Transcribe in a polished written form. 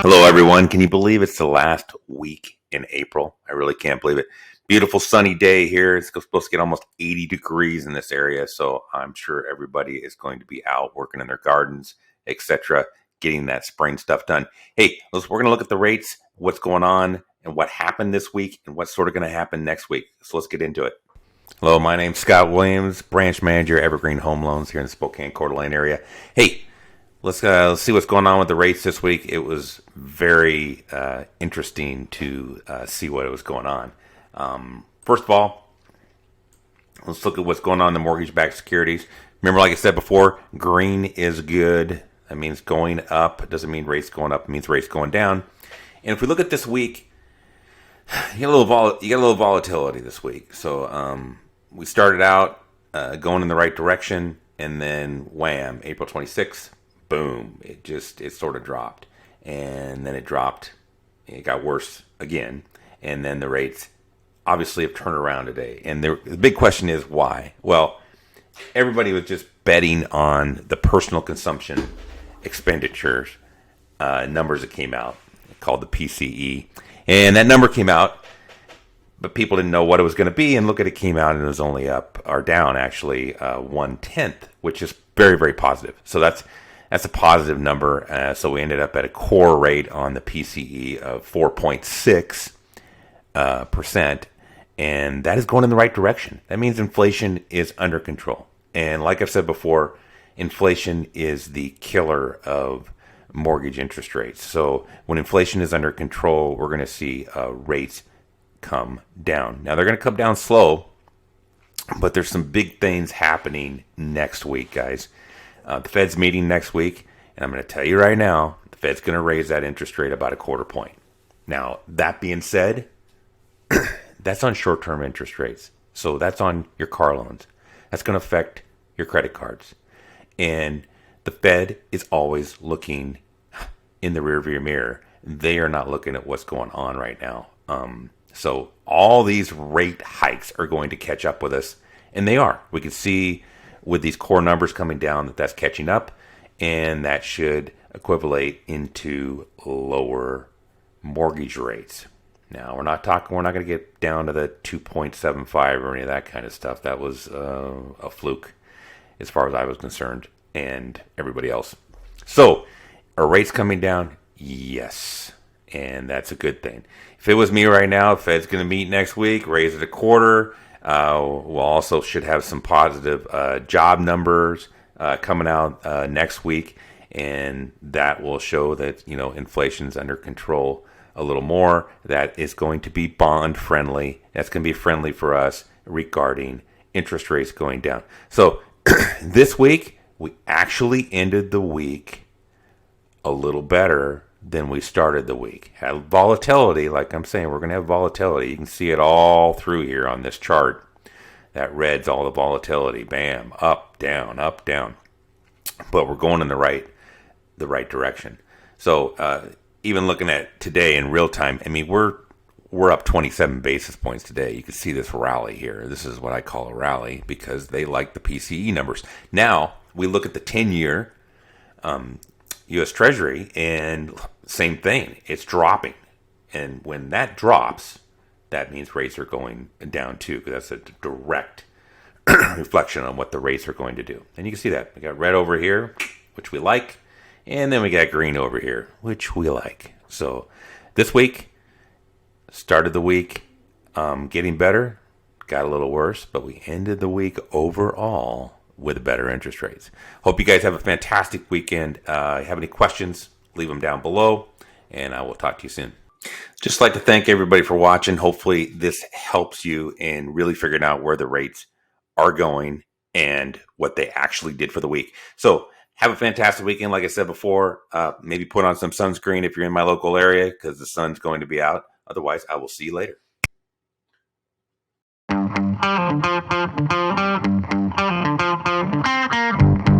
Hello, everyone. Can you believe it's the last week in April? I really can't believe it. Beautiful sunny day here. It's supposed to get almost 80 degrees in this area, so I'm sure everybody is going to be out working in their gardens, etc., getting that spring stuff done. Hey, we're going to look at the rates, what's going on, and what happened this week, and what's sort of going to happen next week. So let's get into it. Hello, my name's Scott Williams, branch manager, Evergreen Home Loans here in the Spokane Coeur d'Alene area. Hey, let's see what's going on with the rates this week. It was very interesting to see what was going on. First of all, let's look at what's going on in the mortgage-backed securities. Remember, like I said before, green is good. That means going up. It doesn't mean rates going up. It means rates going down. And if we look at this week, you get a little volatility this week. So we started out going in the right direction, and then wham, April 26th. Boom, it sort of dropped, and then it dropped. It got worse again, and then the rates obviously have turned around today. And the big question is why? Well, everybody was just betting on the personal consumption expenditures numbers that came out, called the PCE, and that number came out, but people didn't know what it was going to be. And look at it, came out and it was only up or down actually 1/10, which is very, very positive. So that's a positive number. So we ended up at a core rate on the PCE of 4.6%, and that is going in the right direction. That means inflation is under control. And like I've said before, inflation is the killer of mortgage interest rates. So when inflation is under control, we're going to see rates come down. Now they're going to come down slow, but there's some big things happening next week, guys. The Fed's meeting next week, and I'm going to tell you right now, the Fed's going to raise that interest rate about a quarter point. Now, that being said, that's on short-term interest rates. So that's on your car loans. That's going to affect your credit cards. And the Fed is always looking in the rearview mirror. They are not looking at what's going on right now. So all these rate hikes are going to catch up with us, and they are. We can see with these core numbers coming down that's catching up, and that should equivalate into lower mortgage rates. Now we're not going to get down to the 2.75 or any of that kind of stuff. That was a fluke as far as I was concerned and everybody else. So are rates coming down? Yes, and that's a good thing. If it was me right now, the Fed's going to meet next week, raise it a quarter. We'll also should have some positive job numbers coming out next week, and that will show that inflation's under control a little more. That is going to be bond friendly. That's going to be friendly for us regarding interest rates going down. So this week we actually ended the week a little better than we started the week. Had volatility, like I'm saying, we're going to have volatility. You can see it all through here on this chart. That red's all the volatility. Bam, up, down, up, down. But we're going in the right direction. So even looking at today in real time, I mean, we're up 27 basis points today. You can see this rally here. This is what I call a rally because they like the PCE numbers. Now we look at the 10-year U.S. Treasury, and same thing. It's dropping. And when that drops, that means rates are going down too, because that's a direct reflection on what the rates are going to do. And you can see that. We got red over here, which we like, and then we got green over here, which we like. So this week, started the week getting better, got a little worse, but we ended the week overall with better interest rates. Hope you guys have a fantastic weekend. Have any questions, leave them down below, and I will talk to you soon. Just like to thank everybody for watching. Hopefully this helps you in really figuring out where the rates are going and what they actually did for the week. So have a fantastic weekend. Like I said before, maybe put on some sunscreen if you're in my local area because the sun's going to be out. Otherwise, I will see you later.